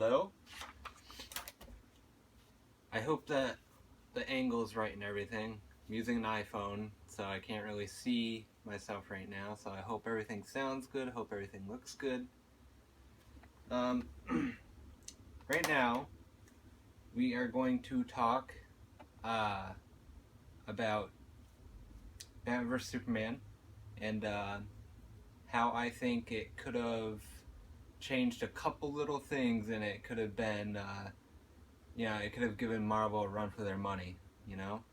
Hello? I hope that the angle's right and everything. I'm using an iPhone, so I can't really see myself right now, so I hope everything sounds good, hope everything looks good. Right now, we are going to talk about Batman vs. Superman and how I think it could have changed a couple little things, and it could have been it could have given Marvel a run for their money, you know?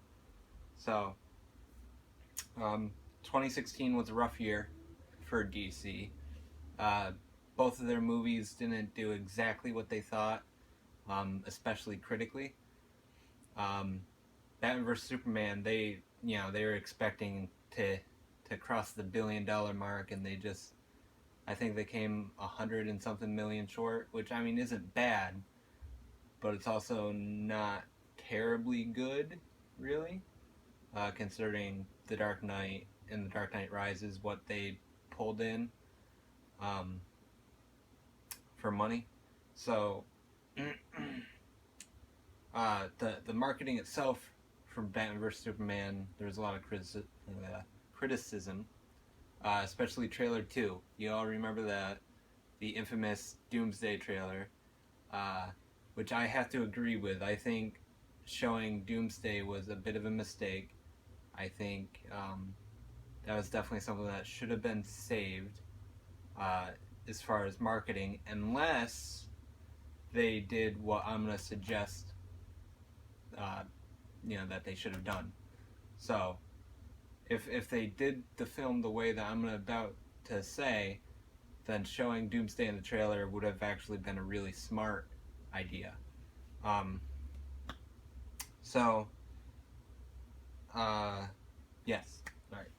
So, 2016 was a rough year for DC. Uh, both of their movies didn't do exactly what they thought, especially critically. Batman vs. Superman, they were expecting to cross the $1 billion mark, and I think they came 100 and something million short, which I mean isn't bad, but it's also not terribly good, really, considering The Dark Knight and The Dark Knight Rises, what they pulled in for money. So the marketing itself from Batman vs. Superman, there was a lot of criticism, especially trailer 2. You all remember that, the infamous Doomsday trailer, which I have to agree with. I think showing Doomsday was a bit of a mistake. I think that was definitely something that should have been saved as far as marketing, unless they did what I'm going to suggest that they should have done. So if they did the film the way that I'm about to say, then showing Doomsday in the trailer would have actually been a really smart idea. Yes. Alright.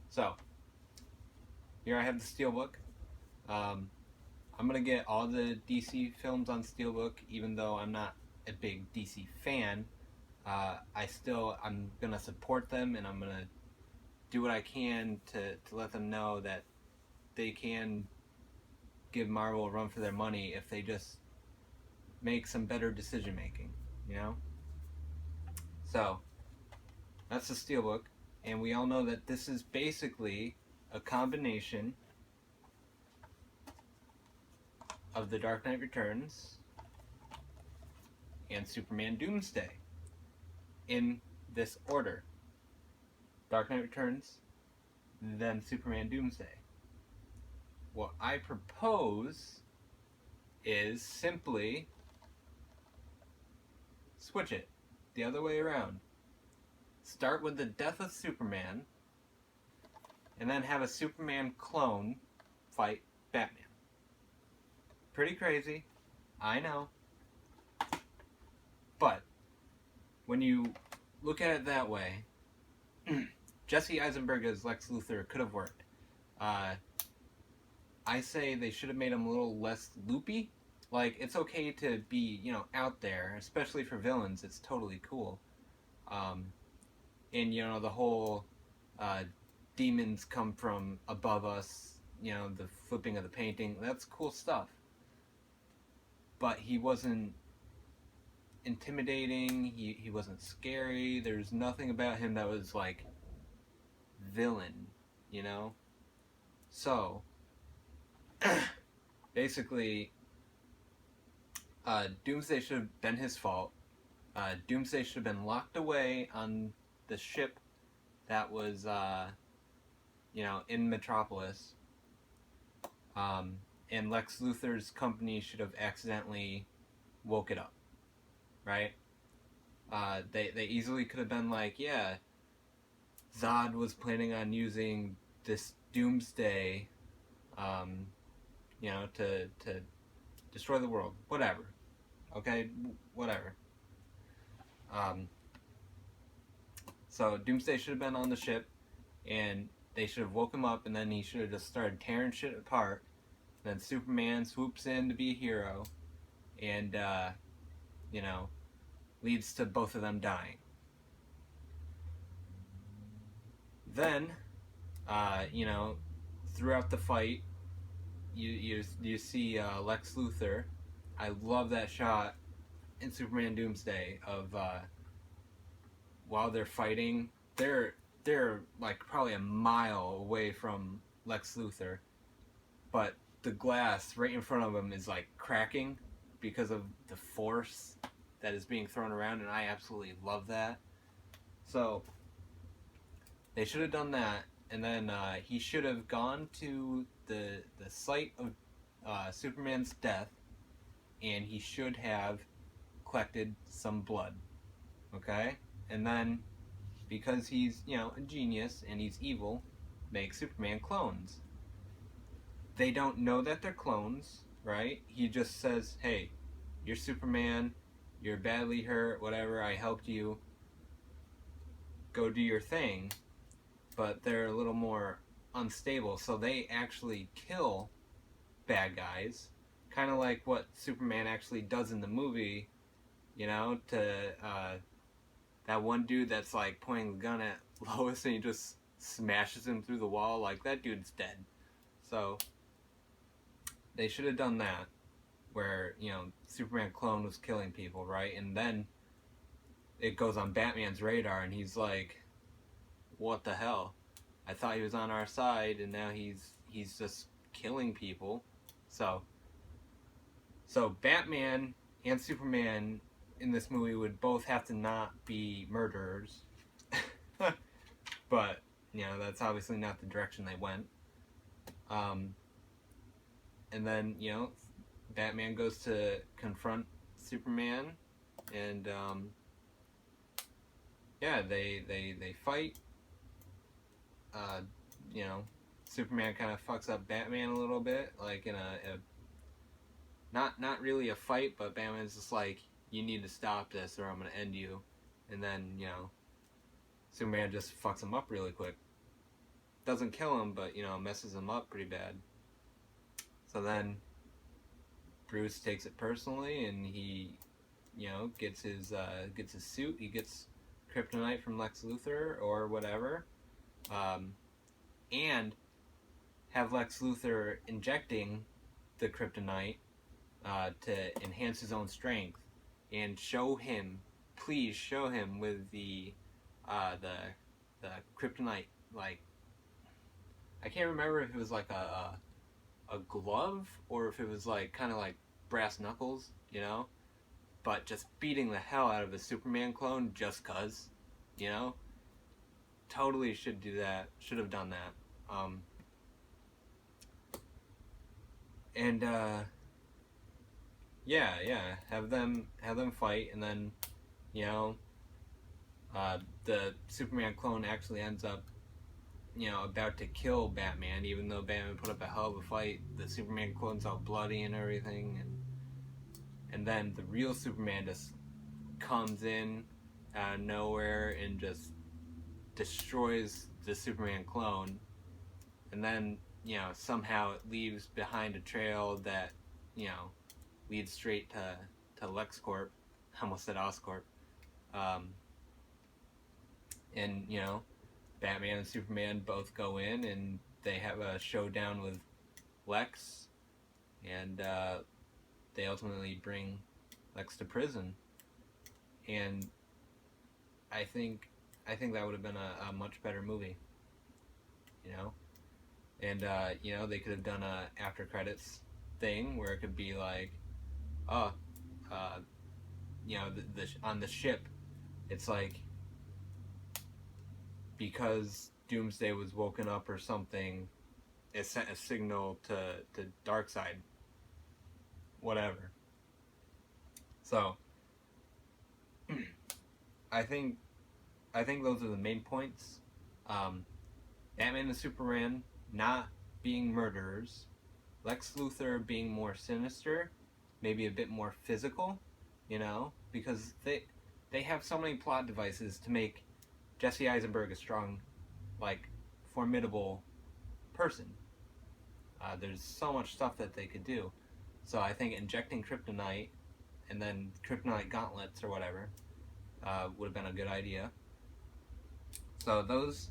So, here I have the Steelbook. I'm gonna get all the DC films on Steelbook, even though I'm not a big DC fan. I'm gonna support them, and I'm gonna do what I can to let them know that they can give Marvel a run for their money if they just make some better decision making, you know? So, that's the Steelbook, and we all know that this is basically a combination of The Dark Knight Returns and Superman Doomsday in this order. Dark Knight Returns, then Superman Doomsday. What I propose is simply switch it the other way around. Start with the death of Superman, and then have a Superman clone fight Batman. Pretty crazy, I know. But when you look at it that way, Jesse Eisenberg as Lex Luthor could have worked. I say they should have made him a little less loopy. Like, it's okay to be, out there, especially for villains. It's totally cool. And, the whole demons come from above us, the flipping of the painting, that's cool stuff. But he wasn't intimidating, he wasn't scary, there's nothing about him that was, like, villain, So, basically, Doomsday should have been his fault. Doomsday should have been locked away on the ship that was, in Metropolis. And Lex Luthor's company should have accidentally woke it up, right? They easily could have been like, yeah, Zod was planning on using this Doomsday, to destroy the world. Whatever. Okay? Whatever. So Doomsday should have been on the ship, and they should have woke him up, and then he should have just started tearing shit apart. Then Superman swoops in to be a hero, and, leads to both of them dying. Then, throughout the fight, you see Lex Luthor I love that shot in Superman Doomsday of while they're fighting, they're like probably a mile away from Lex Luthor, but the glass right in front of him is like cracking because of the force that is being thrown around, and I absolutely love that. So they should have done that, and then he should have gone to the site of Superman's death, and he should have collected some blood. Okay, and then because he's a genius and he's evil, make Superman clones. They don't know that they're clones, right? He just says, "Hey, you're Superman. You're badly hurt. Whatever. I helped you. Go do your thing." But they're a little more unstable, so they actually kill bad guys, kind of like what Superman actually does in the movie. To that one dude that's like pointing the gun at Lois and he just smashes him through the wall. Like, that dude's dead. So they should have done that, where Superman clone was killing people, right? And then it goes on Batman's radar and he's like, what the hell? I thought he was on our side and now he's just killing people. So Batman and Superman in this movie would both have to not be murderers. But that's obviously not the direction they went. And then Batman goes to confront Superman, and they fight. Superman kind of fucks up Batman a little bit, like in a not really a fight, but Batman's just like, you need to stop this or I'm gonna end you. And then Superman just fucks him up really quick. Doesn't kill him, but messes him up pretty bad. So then Bruce takes it personally, and he gets his suit. He gets kryptonite from Lex Luthor or whatever, and have Lex Luthor injecting the kryptonite to enhance his own strength, and please show him with the kryptonite, like, I can't remember if it was like a glove or if it was like kind of like brass knuckles, but just beating the hell out of a Superman clone just cause, totally should do that. Should have done that. And have them fight, and then the Superman clone actually ends up about to kill Batman, even though Batman put up a hell of a fight. The Superman clone's all bloody and everything, and then the real Superman just comes in out of nowhere and just destroys the Superman clone, and then somehow it leaves behind a trail that leads straight to LexCorp. I almost said Oscorp. And Batman and Superman both go in and they have a showdown with Lex, and they ultimately bring Lex to prison. And I think that would have been a much better movie, and they could have done a after credits thing where it could be like, on the ship, it's like, because Doomsday was woken up or something, it sent a signal to Darkseid. Whatever. So I think those are the main points. Batman and Superman not being murderers, Lex Luthor being more sinister, maybe a bit more physical, because they have so many plot devices to make Jesse Eisenberg a strong, like, formidable person. There's so much stuff that they could do. So I think injecting kryptonite and then kryptonite gauntlets or whatever would have been a good idea. So those,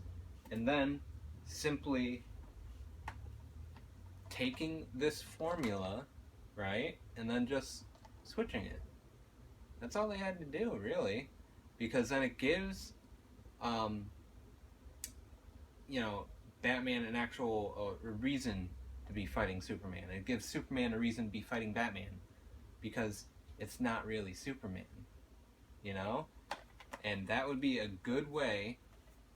and then simply taking this formula, right, and then just switching it. That's all they had to do, really, because then it gives, um, you know, Batman an actual reason to be fighting Superman. It gives Superman a reason to be fighting Batman, because it's not really Superman, you know? And that would be a good way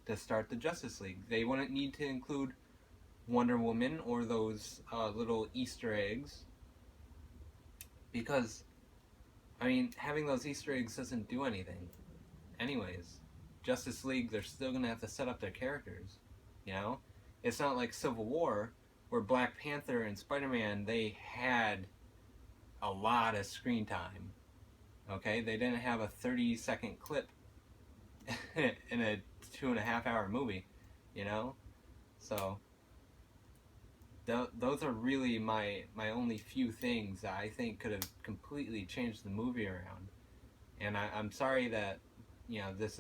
to start the Justice League. They wouldn't need to include Wonder Woman or those little Easter eggs, because, I mean, having those Easter eggs doesn't do anything. Anyways, Justice League, they're still gonna have to set up their characters, you know? It's not like Civil War, where Black Panther and Spider-Man, they had a lot of screen time, okay? They didn't have a 30-second clip in a 2.5-hour movie, you know? So, those are really my only few things that I think could have completely changed the movie around. And I'm sorry that, you know, this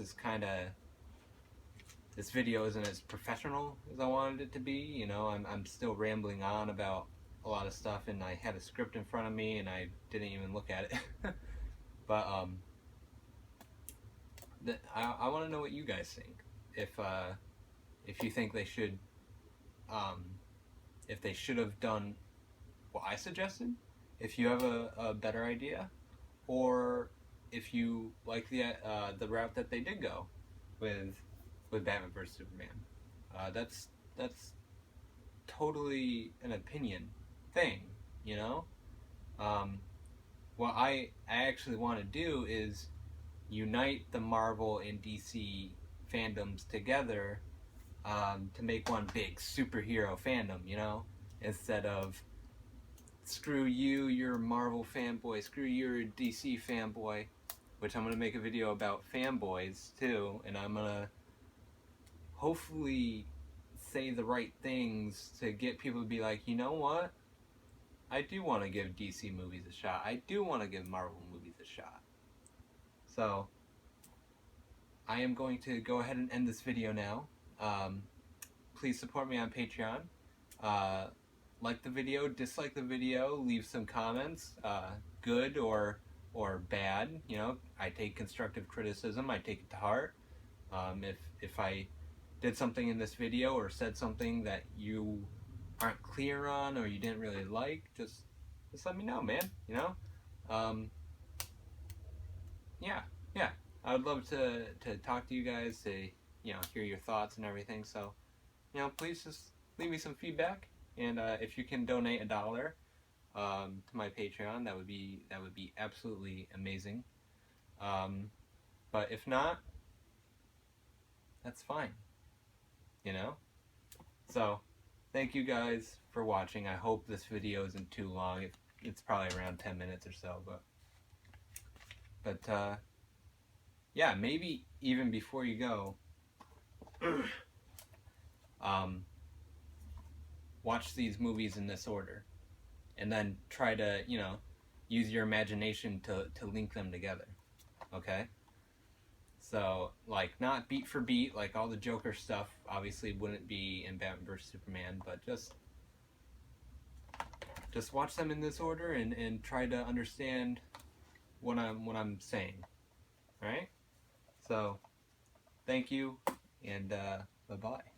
video isn't as professional as I wanted it to be. You know, I'm still rambling on about a lot of stuff, and I had a script in front of me and I didn't even look at it. But I want to know what you guys think. If you think they should, if they should have done what I suggested, if you have a better idea, or if you like the route that they did go with Batman vs Superman. That's totally an opinion thing, you know. What I actually want to do is unite the Marvel and DC fandoms together, to make one big superhero fandom, you know, instead of screw you, you're a Marvel fanboy, screw you, you're a DC fanboy, which I'm going to make a video about fanboys too, and I'm going to hopefully say the right things to get people to be like, you know what? I do want to give DC movies a shot. I do want to give Marvel movies a shot. So, I am going to go ahead and end this video now. Please support me on Patreon. Like the video, dislike the video, leave some comments, good or bad. You know, I take constructive criticism. I take it to heart. If I did something in this video or said something that you aren't clear on or you didn't really like, just let me know, man. You know, yeah. I would love to talk to you guys, to, you know, hear your thoughts and everything. So, you know, please just leave me some feedback, and if you can donate $1 to my Patreon, that would be absolutely amazing. But if not, that's fine. You know? So, thank you guys for watching. I hope this video isn't too long. It's probably around 10 minutes or so, but yeah, maybe even before you go, watch these movies in this order, and then try to, you know, use your imagination to link them together, okay? So, like, not beat for beat, like all the Joker stuff obviously wouldn't be in Batman vs Superman, but just watch them in this order and try to understand what I'm saying. Alright? So, thank you, and bye-bye.